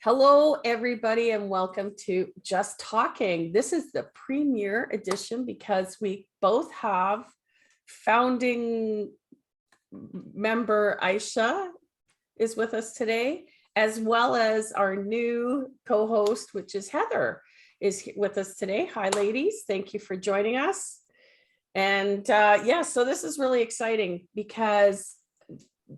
Hello, everybody, and welcome to Just Talking. This is the premiere edition because we both have founding member Ayesha is with us today, as well as our new co-host, which is Heather, is with us today. Hi, ladies. Thank you for joining us. And yeah, so this is really exciting because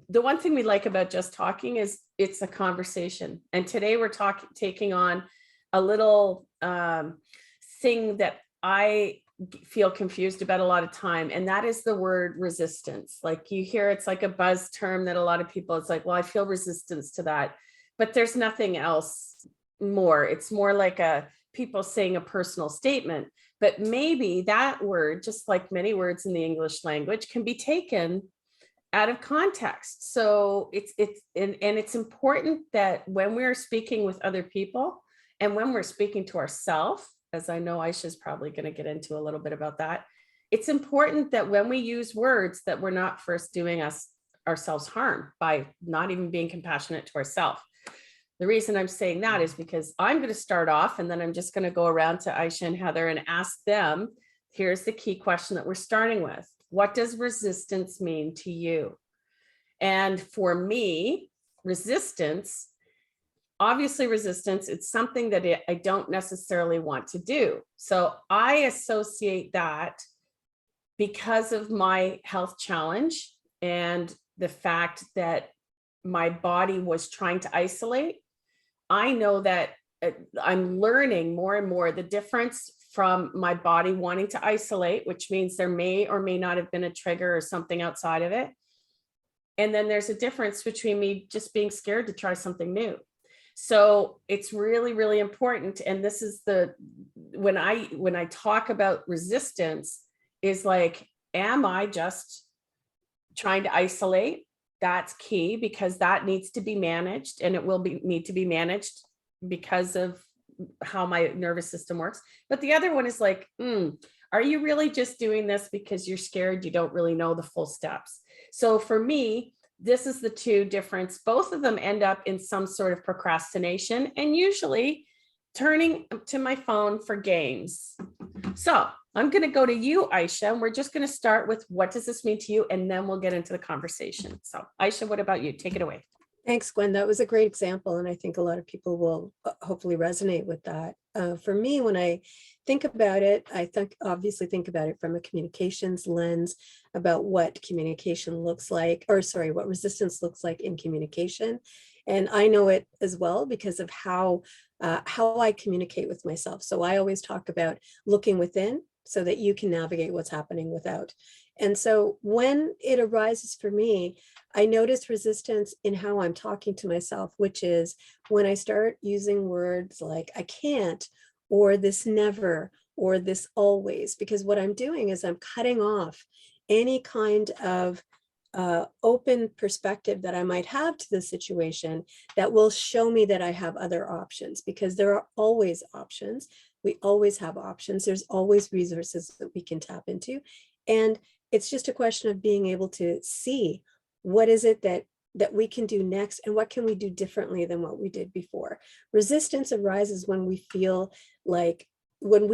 the one thing we like about Just Talking is it's a conversation. And today we're taking on a little thing that I feel confused about a lot of time. And that is the word resistance. Like you hear, it's like a buzz term that a lot of people, it's like, well, I feel resistance to that, but there's nothing else more. It's more like people saying a personal statement, but maybe that word, just like many words in the English language, can be taken out of context. So it's important that when we're speaking with other people and when we're speaking to ourselves, as I know Ayesha's probably going to get into a little bit about that, it's important that when we use words that we're not first doing ourselves harm by not even being compassionate to ourselves. The reason I'm saying that is because I'm going to start off and then I'm just going to go around to Ayesha and Heather and ask them, here's the key question that we're starting with. What does resistance mean to you? And for me, resistance, obviously resistance, it's something that I don't necessarily want to do. So I associate that because of my health challenge and the fact that my body was trying to isolate. I know that I'm learning more and more the difference from my body wanting to isolate, which means there may or may not have been a trigger or something outside of it. And then there's a difference between me just being scared to try something new. So it's really, really important. And this is when I talk about resistance is like, am I just trying to isolate? That's key because that needs to be managed and it will need to be managed because of how my nervous system works. But the other one is like, are you really just doing this because you're scared? You don't really know the full steps. So for me, this is the two difference. Both of them end up in some sort of procrastination and usually turning to my phone for games. So I'm going to go to you, Ayesha, and we're just going to start with what does this mean to you? And then we'll get into the conversation. So Ayesha, what about you? Take it away. Thanks, Gwen. That was a great example. And I think a lot of people will hopefully resonate with that. For me, when I think about it, obviously think about it from a communications lens about what communication looks like, or sorry, what resistance looks like in communication. And I know it as well because of how I communicate with myself. So I always talk about looking within so that you can navigate what's happening without. And so when it arises for me, I notice resistance in how I'm talking to myself, which is when I start using words like I can't, or this never, or this always, because what I'm doing is I'm cutting off any kind of open perspective that I might have to the situation that will show me that I have other options, because there are always options. We always have options. There's always resources that we can tap into. And it's just a question of being able to see what is it that we can do next and what can we do differently than what we did before. Resistance arises when we feel like when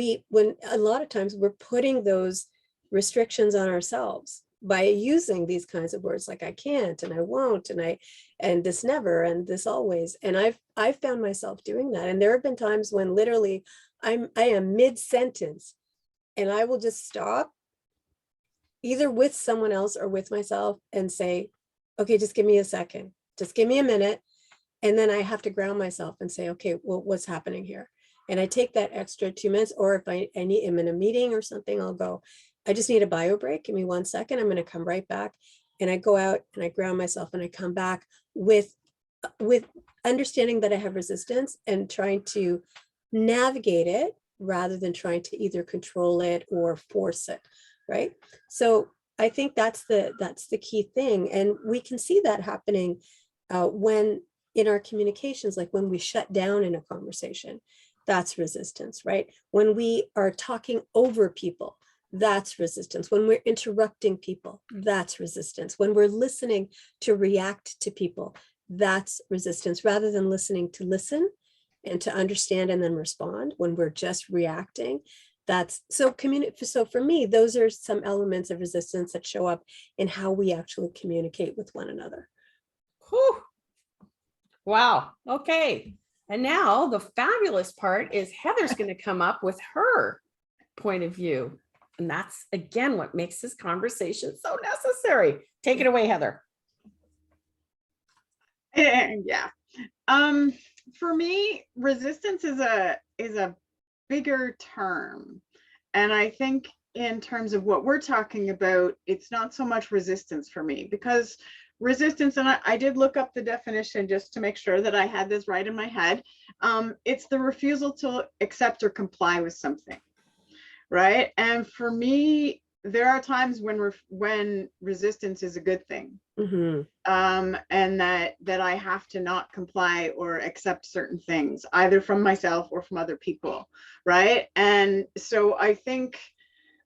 a lot of times we're putting those restrictions on ourselves by using these kinds of words like I can't and I won't and this never and this always. And I've found myself doing that. And there have been times when literally I am mid-sentence and I will just stop either with someone else or with myself and say, okay, just give me a second, just give me a minute. And then I have to ground myself and say, okay, well, what's happening here? And I take that extra 2 minutes, or if I'm in a meeting or something, I'll go, I just need a bio break. Give me 1 second. I'm going to come right back. And I go out and I ground myself and I come back with understanding that I have resistance and trying to navigate it rather than trying to either control it or force it. Right. So I think that's the key thing. And we can see that happening when in our communications, like when we shut down in a conversation, that's resistance, right? When we are talking over people, that's resistance. When we're interrupting people, that's resistance. When we're listening to react to people, that's resistance rather than listening to listen and to understand and then respond when we're just reacting. That's so so for me, those are some elements of resistance that show up in how we actually communicate with one another. Whew. Wow. Okay. And now the fabulous part is Heather's going to come up with her point of view. And that's, again, what makes this conversation so necessary. Take it away, Heather. Yeah. For me, resistance is a bigger term. And I think in terms of what we're talking about, it's not so much resistance for me, because resistance, and I did look up the definition just to make sure that I had this right in my head. It's the refusal to accept or comply with something, right? And for me, there are times when resistance is a good thing. And that I have to not comply or accept certain things, either from myself or from other people, right? And so I think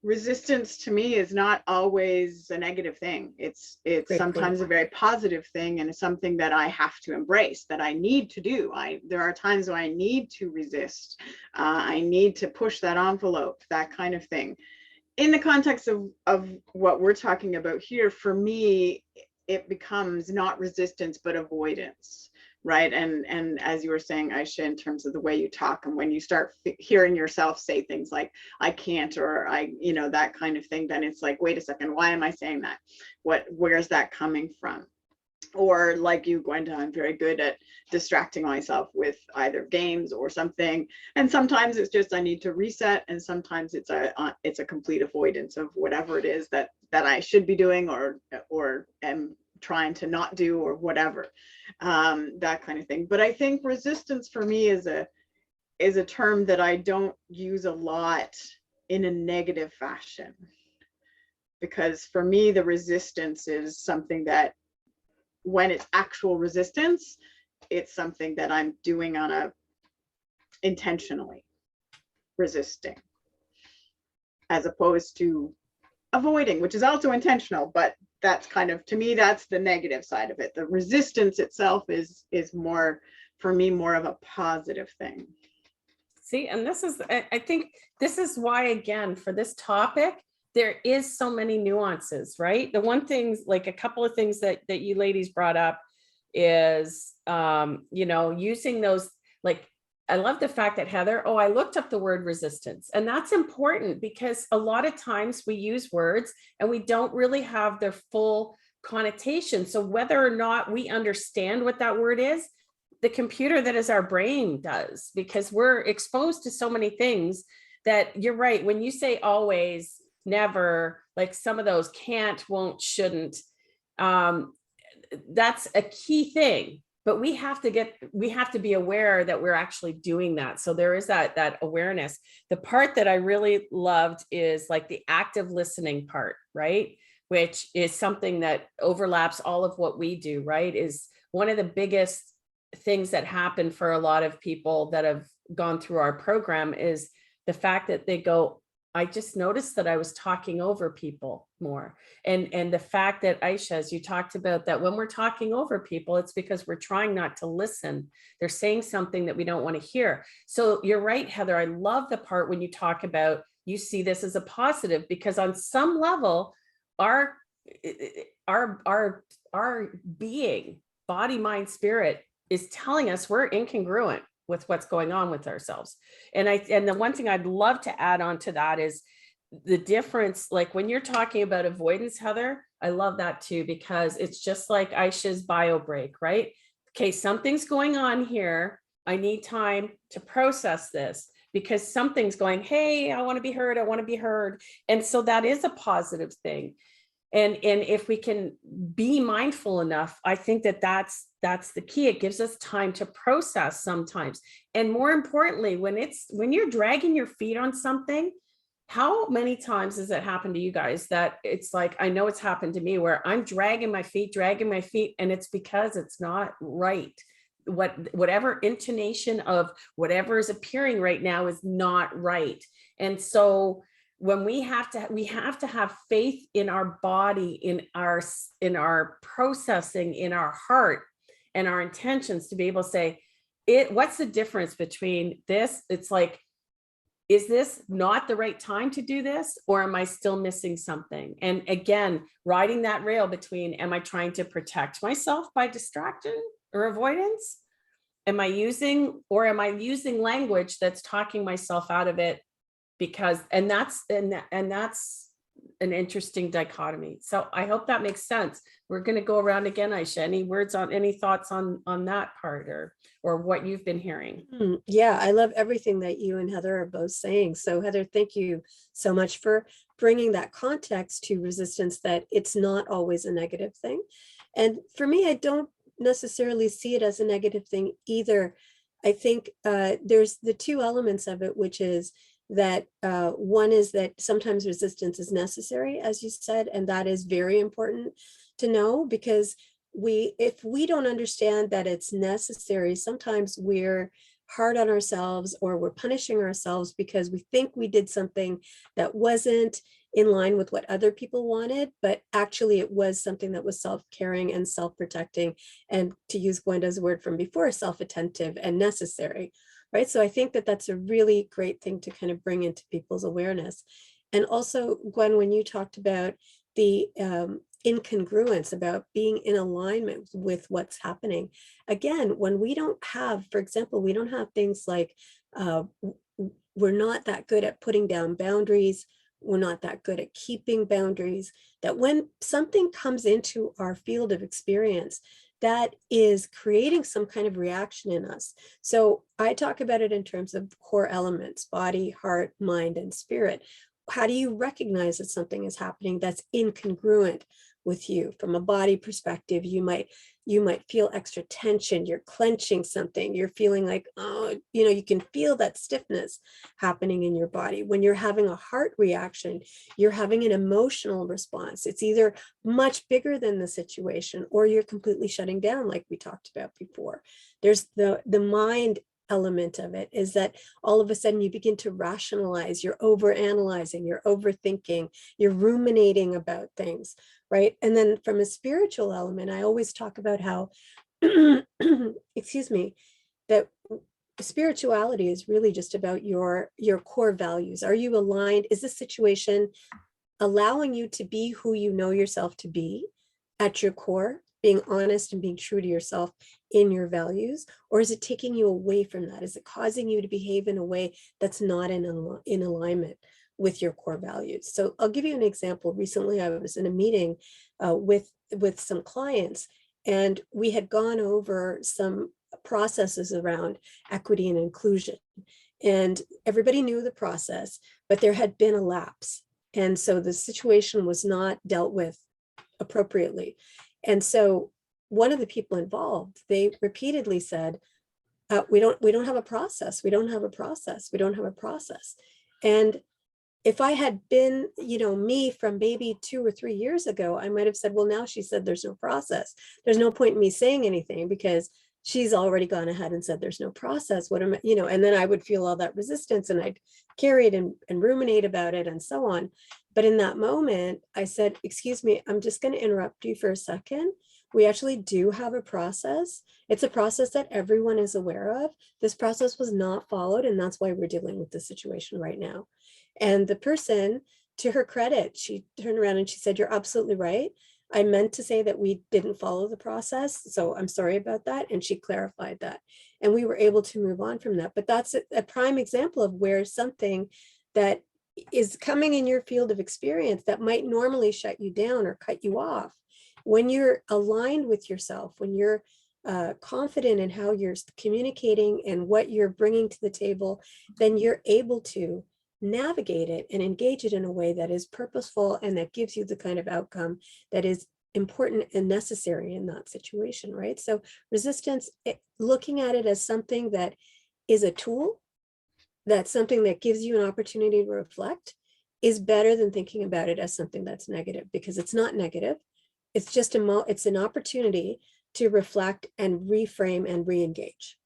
resistance to me is not always a negative thing. It's sometimes a very positive thing, and it's something that I have to embrace, that I need to do. There are times when I need to resist. I need to push that envelope, that kind of thing. In the context of what we're talking about here, for me, it becomes not resistance, but avoidance, right? And as you were saying, Ayesha, in terms of the way you talk, and when you start hearing yourself say things like, I can't, or that kind of thing, then it's like, wait a second, why am I saying that? Where's that coming from? Or like you, Gwenda, I'm very good at distracting myself with either games or something. And sometimes it's just I need to reset, and sometimes it's a complete avoidance of whatever it is that I should be doing or am trying to not do, or whatever, that kind of thing. But I think resistance for me is a term that I don't use a lot in a negative fashion, because for me, the resistance is something that, when it's actual resistance, it's something that I'm doing intentionally resisting, as opposed to avoiding, which is also intentional, but that's kind of, to me, that's the negative side of it. The resistance itself is more, for me, more of a positive thing. See, and I think this is why, again, for this topic, there is so many nuances, right? The one thing, like a couple of things that you ladies brought up is, using those, like, I love the fact that Heather, I looked up the word resistance, and that's important, because a lot of times we use words and we don't really have their full connotation. So whether or not we understand what that word is, the computer that is our brain does, because we're exposed to so many things that, you're right, when you say always, never, like some of those can't, won't, shouldn't, that's a key thing. But we have to be aware that we're actually doing that. So there is that awareness. The part that I really loved is like the active listening part, right? Which is something that overlaps all of what we do, right? Is one of the biggest things that happen for a lot of people that have gone through our program, is the fact that they go, I just noticed that I was talking over people more. And the fact that, Ayesha, as you talked about, that when we're talking over people, it's because we're trying not to listen. They're saying something that we don't want to hear. So you're right, Heather. I love the part when you talk about, you see this as a positive, because on some level, our being, body, mind, spirit, is telling us we're incongruent with what's going on with ourselves. And the one thing I'd love to add on to that is the difference, like when you're talking about avoidance, Heather, I love that too, because it's just like Ayesha's bio break, right? Okay, something's going on here. I need time to process this, because something's going, hey, I want to be heard. I want to be heard. And so that is a positive thing. And if we can be mindful enough, I think that's the key. It gives us time to process sometimes. And more importantly, when you're dragging your feet on something, how many times has it happened to you guys that it's like, I know it's happened to me, where I'm dragging my feet, and it's because it's not right. Whatever intonation of whatever is appearing right now is not right. And so when we have to have faith in our body, in our processing, in our heart and our intentions, to be able to say, what's the difference between this? It's like, is this not the right time to do this, or am I still missing something? And again, riding that rail between, am I trying to protect myself by distraction or avoidance? Am I using language that's talking myself out of it? Because, and that's an interesting dichotomy. So I hope that makes sense. We're going to go around again, Ayesha. Any thoughts on that part, or what you've been hearing? Yeah, I love everything that you and Heather are both saying. So Heather, thank you so much for bringing that context to resistance, that it's not always a negative thing. And for me, I don't necessarily see it as a negative thing either. I think there's the two elements of it, which is that one is that sometimes resistance is necessary, as you said, and that is very important to know, because if we don't understand that it's necessary, sometimes we're hard on ourselves, or we're punishing ourselves because we think we did something that wasn't in line with what other people wanted, but actually it was something that was self-caring and self-protecting, and, to use Gwenda's word from before, self-attentive and necessary. Right. So I think that that's a really great thing to kind of bring into people's awareness. And also, Gwen, when you talked about the incongruence, about being in alignment with what's happening, again, when we don't have, for example, we don't have things like we're not that good at putting down boundaries. We're not that good at keeping boundaries, that when something comes into our field of experience, that is creating some kind of reaction in us. So I talk about it in terms of core elements: body, heart, mind, and spirit. How do you recognize that something is happening that's incongruent with you? From a body perspective, you might feel extra tension, you're clenching something, you're feeling like, oh, you can feel that stiffness happening in your body. When you're having a heart reaction, you're having an emotional response. It's either much bigger than the situation, or you're completely shutting down, like we talked about before. There's the mind element of it, is that all of a sudden you begin to rationalize, you're over analyzing, you're overthinking, you're ruminating about things, right? And then from a spiritual element, I always talk about how excuse me, that spirituality is really just about your core values. Are you aligned? Is this situation allowing you to be who you know yourself to be at your core, being honest and being true to yourself in your values? Or is it taking you away from that? Is it causing you to behave in a way that's not in alignment with your core values? So I'll give you an example. Recently, I was in a meeting with some clients, and we had gone over some processes around equity and inclusion. And everybody knew the process, but there had been a lapse. And so the situation was not dealt with appropriately. And so one of the people involved, they repeatedly said, we don't have a process. We don't have a process. We don't have a process. And if I had been, me from maybe 2 or 3 years ago, I might have said, well, now she said there's no process. There's no point in me saying anything, because she's already gone ahead and said there's no process. What am I, and then I would feel all that resistance, and I'd carry it and ruminate about it and so on. But in that moment, I said, excuse me, I'm just going to interrupt you for a second. We actually do have a process. It's a process that everyone is aware of. This process was not followed, and that's why we're dealing with this situation right now. And the person, to her credit, she turned around and she said, you're absolutely right. I meant to say that we didn't follow the process, so I'm sorry about that. And she clarified that, and we were able to move on from that. But that's a prime example of where something that is coming in your field of experience that might normally shut you down or cut you off, when you're aligned with yourself, when you're confident in how you're communicating and what you're bringing to the table, then you're able to navigate it and engage it in a way that is purposeful and that gives you the kind of outcome that is important and necessary in that situation, right? So resistance, looking at it as something that is a tool, that's something that gives you an opportunity to reflect, is better than thinking about it as something that's negative, because it's not negative. It's just it's an opportunity to reflect and reframe and re-engage.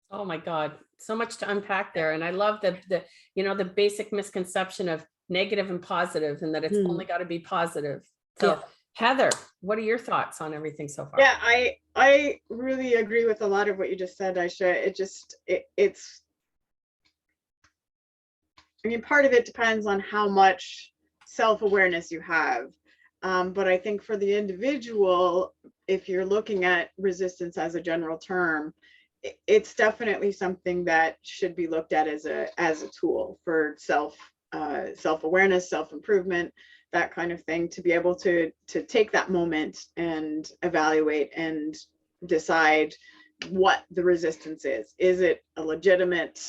Oh my God, so much to unpack there. And I love the basic misconception of negative and positive, and that it's only got to be positive. So Heather, what are your thoughts on everything so far? Yeah, I really agree with a lot of what you just said, Aisha. It's, I mean, part of it depends on how much self-awareness you have. But I think for the individual, if you're looking at resistance as a general term, it's definitely something that should be looked at as a tool for self-awareness, self-improvement, that kind of thing, to be able to take that moment and evaluate and decide what the resistance is. Is it a legitimate,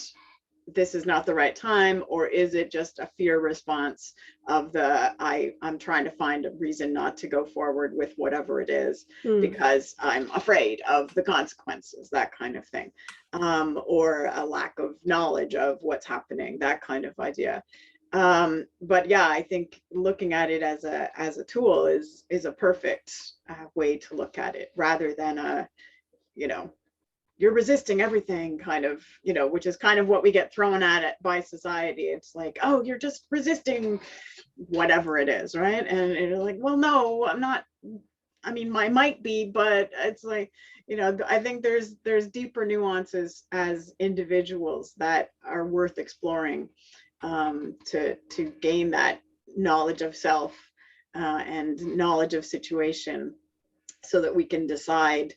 this is not the right time, or is it just a fear response of I'm trying to find a reason not to go forward with whatever it is because I'm afraid of the consequences, that kind of thing, or a lack of knowledge of what's happening, that kind of idea. But yeah, I think looking at it as a tool is a perfect way to look at it, rather than you're resisting everything kind of, which is kind of what we get thrown at it by society. It's like, oh, you're just resisting whatever it is, right? And you're like, well, no, I'm not. I mean, I might be, but it's like, I think there's deeper nuances as individuals that are worth exploring, to gain that knowledge of self, and knowledge of situation, so that we can decide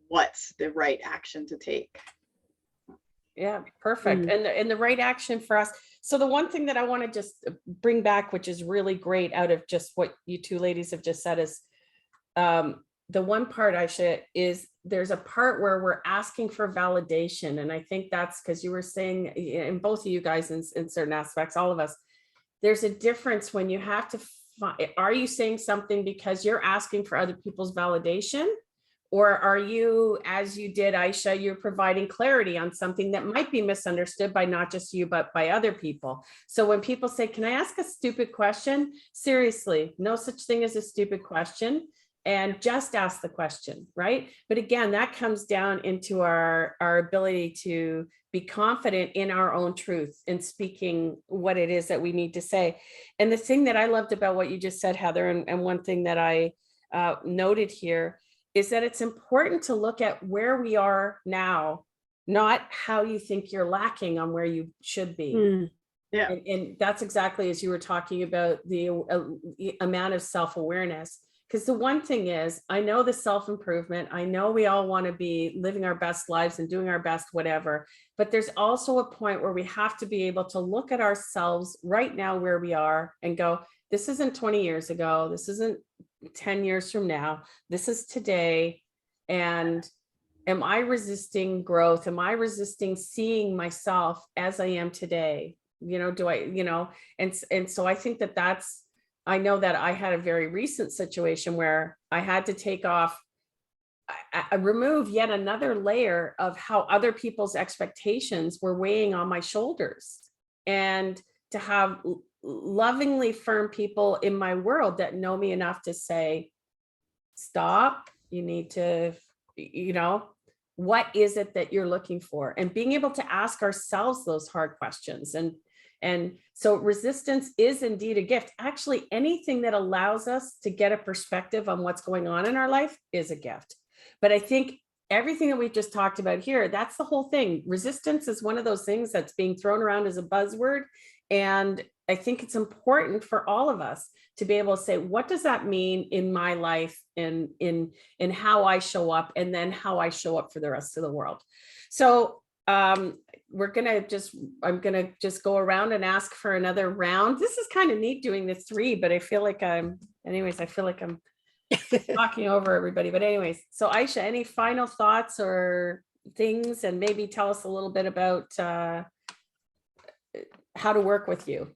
what's the right action to take. Yeah, perfect. And the right action for us. So the one thing that I want to just bring back, which is really great out of just what you two ladies have just said, is the one part, Ayesha, is there's a part where we're asking for validation. And I think that's because you were saying, in both of you guys, in certain aspects, all of us, there's a difference when you have to are you saying something because you're asking for other people's validation? Or are you, as you did, Ayesha, you're providing clarity on something that might be misunderstood by not just you, but by other people? So when people say, can I ask a stupid question? Seriously, no such thing as a stupid question. And just ask the question, right? But again, that comes down into our ability to be confident in our own truth and speaking what it is that we need to say. And the thing that I loved about what you just said, Heather, and one thing that I noted here, is that it's important to look at where we are now, not how you think you're lacking on where you should be. Yeah. And that's exactly as you were talking about the amount of self-awareness. Because the one thing is, I know the self-improvement, I know we all want to be living our best lives and doing our best, whatever, but there's also a point where we have to be able to look at ourselves right now where we are and go, this isn't 20 years ago, this isn't 10 years from now, this is today. And am I resisting growth? Am I resisting seeing myself as I am today? Do I, and so I think that's, I know that I had a very recent situation where I had to take off, I remove yet another layer of how other people's expectations were weighing on my shoulders, and to have lovingly firm people in my world that know me enough to say, stop, you need to, what is it that you're looking for? And being able to ask ourselves those hard questions. And so resistance is indeed a gift. Actually, anything that allows us to get a perspective on what's going on in our life is a gift. But I think everything that we've just talked about here, that's the whole thing. Resistance is one of those things that's being thrown around as a buzzword. And I think it's important for all of us to be able to say, what does that mean in my life, in how I show up, and then how I show up for the rest of the world. So I'm gonna just go around and ask for another round. This is kind of neat doing the three, but I feel like I'm talking over everybody. But anyways, so Ayesha, any final thoughts or things, and maybe tell us a little bit about how to work with you.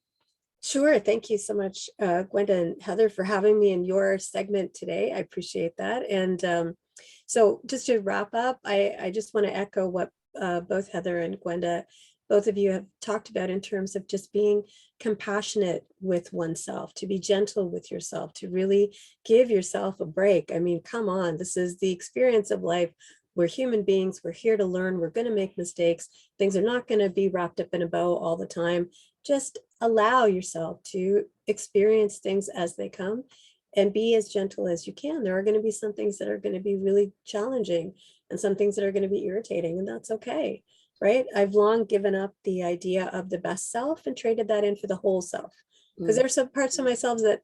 Sure. Thank you so much, Gwenda and Heather, for having me in your segment today. I appreciate that. And so just to wrap up, I just want to echo what both Heather and Gwenda, both of you have talked about in terms of just being compassionate with oneself, to be gentle with yourself, to really give yourself a break. I mean, come on, this is the experience of life. We're human beings. We're here to learn. We're going to make mistakes. Things are not going to be wrapped up in a bow all the time. Just allow yourself to experience things as they come, and be as gentle as you can. There are going to be some things that are going to be really challenging and some things that are going to be irritating, and that's okay, right? I've long given up the idea of the best self and traded that in for the whole self. Because there's some parts of myself that,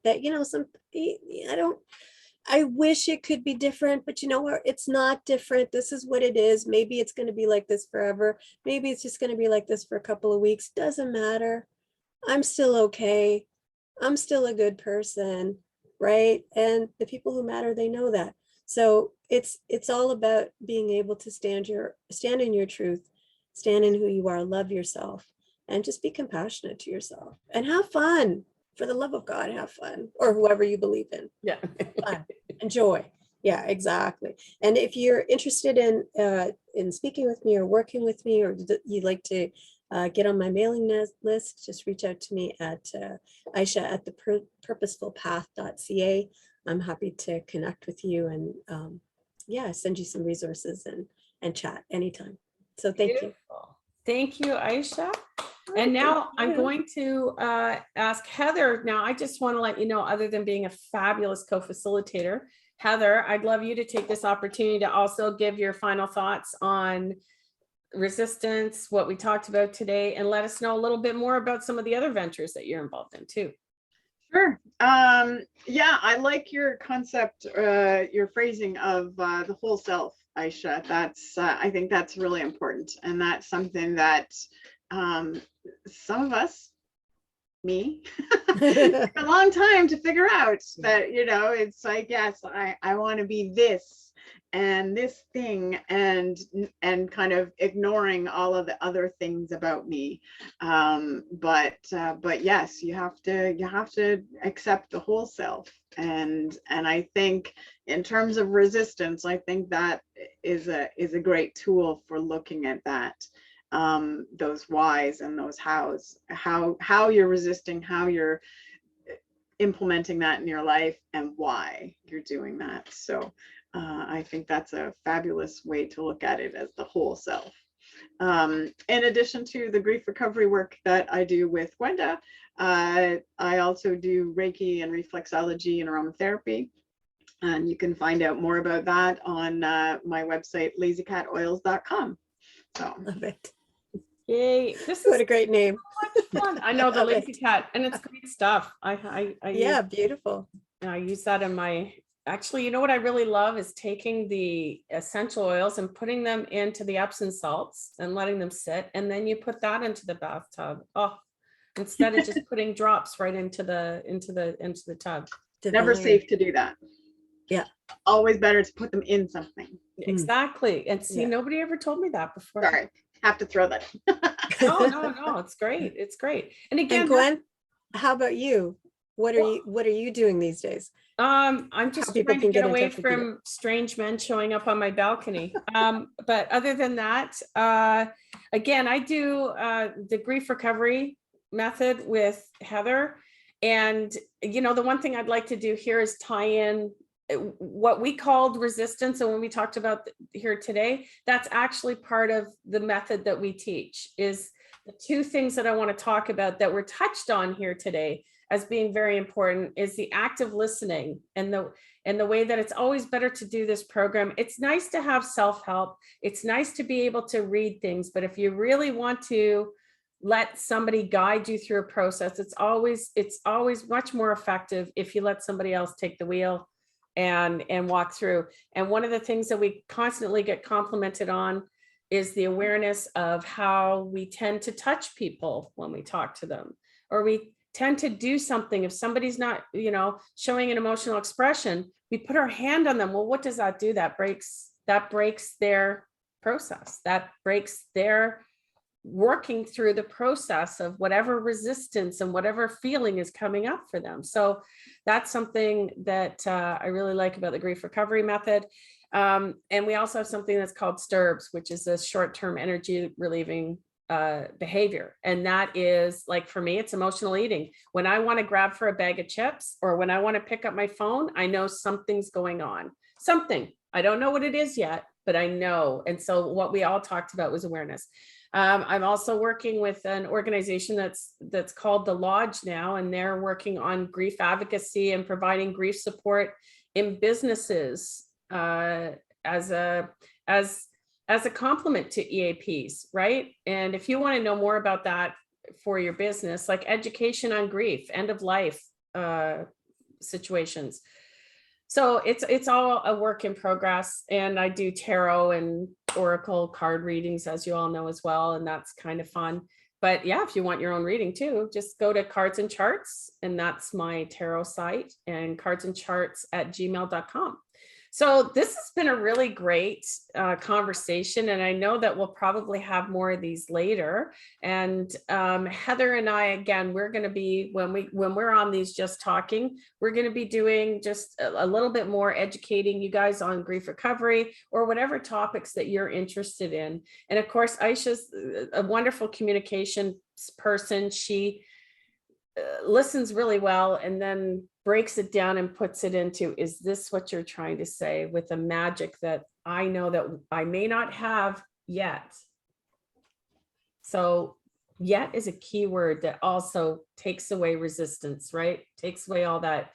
I wish it could be different, but you know what? It's not different. This is what it is. Maybe it's going to be like this forever. Maybe it's just going to be like this for a couple of weeks. Doesn't matter. I'm still okay. I'm still a good person, right? And the people who matter, they know that. So it's all about being able to stand in your truth, stand in who you are, love yourself, and just be compassionate to yourself and have fun. For the love of God, have fun, or whoever you believe in. Yeah. Fun. Enjoy. Yeah, exactly. And if you're interested in speaking with me or working with me, or you'd like to get on my mailing list, just reach out to me at Ayesha at the purposefulpath.ca. I'm happy to connect with you and send you some resources and chat anytime. So thank you. Beautiful. Thank you, Ayesha. And now I'm going to ask Heather. Now, I just want to let you know, other than being a fabulous co-facilitator, Heather, I'd love you to take this opportunity to also give your final thoughts on resistance, what we talked about today, and let us know a little bit more about some of the other ventures that you're involved in too. Sure. Yeah, I like your concept, your phrasing of the whole self, Ayesha. That's I think that's really important, and that's something that some of us, me, took a long time to figure out. That it's like, yes, I want to be this and this thing, and kind of ignoring all of the other things about me. But yes, you have to accept the whole self. And I think in terms of resistance, I think that is a great tool for looking at that. Those whys and those hows, how you're resisting, how you're implementing that in your life, and why you're doing that. So I think that's a fabulous way to look at it, as the whole self. In addition to the grief recovery work that I do with Gwenda, I also do Reiki and reflexology and aromatherapy. And you can find out more about that on my website, lazycatoils.com. So Love it. Yay. This What is a great name. so much fun. I know, the Love it. lazy cat, and it's great stuff. Yeah, beautiful. I use that in my, actually, you know what I really love is taking the essential oils and putting them into the Epsom salts and letting them sit. And then you put that into the bathtub. Oh, instead of just putting drops right into the tub. never Divine. safe to do that. Yeah. Always better to put them in something. Exactly. And see, Yeah. nobody ever told me that before. Sorry, have to throw that in. No, it's great. It's great. And again, And Gwen, how about you? What are you doing these days? I'm just people trying to can get get in away touch with you. from strange men showing up on my balcony. But other than that, again, I do the grief recovery method with Heather. And, the one thing I'd like to do here is tie in what we called resistance. And when we talked about here today, that's actually part of the method that we teach. Is the two things that I want to talk about that were touched on here today as being very important is the active listening and the way that it's always better to do this program. It's nice to have self-help. It's nice to be able to read things, but if you really want to let somebody guide you through a process, it's always much more effective if you let somebody else take the wheel and walk through. And one of the things that we constantly get complimented on is the awareness of how we tend to touch people when we talk to them, or we tend to do something. If somebody's not, showing an emotional expression, we put our hand on them. Well, what does that do? That breaks their process. That breaks their working through the process of whatever resistance and whatever feeling is coming up for them. So that's something that I really like about the grief recovery method. And we also have something that's called STIRBs, which is a short-term energy relieving behavior. And that is, like, for me, it's emotional eating. When I want to grab for a bag of chips, or when I want to pick up my phone, I know something's going on. Something. I don't know what it is yet, but I know. And so what we all talked about was awareness. I'm also working with an organization that's called The Lodge now, and they're working on grief advocacy and providing grief support in businesses as a complement to EAPs, right? And if you want to know more about that for your business, like education on grief, end of life situations. So it's all a work in progress, and I do tarot and oracle card readings, as you all know as well, and that's kind of fun. But yeah, if you want your own reading too, just go to Cards and Charts, and that's my tarot site, and cardsandcharts@gmail.com. So this has been a really great conversation, and I know that we'll probably have more of these later. And Heather and I, again, we're going to be, when we're on these Just Talking, we're going to be doing just a little bit more educating you guys on grief recovery or whatever topics that you're interested in. And of course, Ayesha's a wonderful communication person. She listens really well and then breaks it down and puts it into, is this what you're trying to say, with a magic that I know that I may not have yet. So yet is a key word that also takes away resistance, right? Takes away all that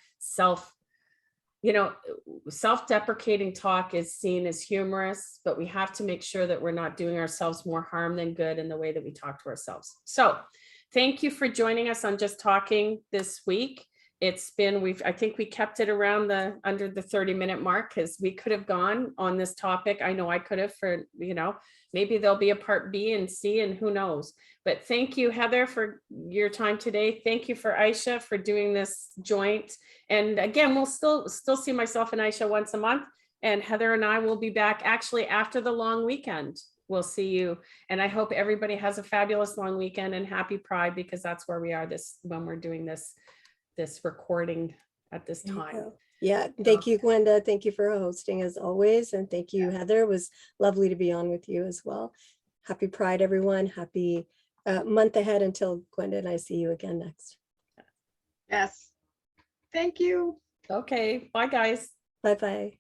self-deprecating talk is seen as humorous, but we have to make sure that we're not doing ourselves more harm than good in the way that we talk to ourselves. So thank you for joining us on Just Talking this week. It's been, I think we kept it around under the 30-minute mark, because we could have gone on this topic. I know I could have maybe there'll be a part B and C, and who knows. But thank you, Heather, for your time today. Thank you for Ayesha for doing this joint. And again, we'll still see myself and Ayesha once a month, and Heather and I will be back actually after the long weekend. We'll see you. And I hope everybody has a fabulous long weekend and happy Pride, because that's where we are when we're doing this recording at this time. Yeah, thank you, Gwenda. Thank you for hosting as always. And thank you, Heather. It was lovely to be on with you as well. Happy Pride, everyone. Happy month ahead until Gwenda and I see you again next. Yes. Thank you. Okay. Bye, guys. Bye-bye.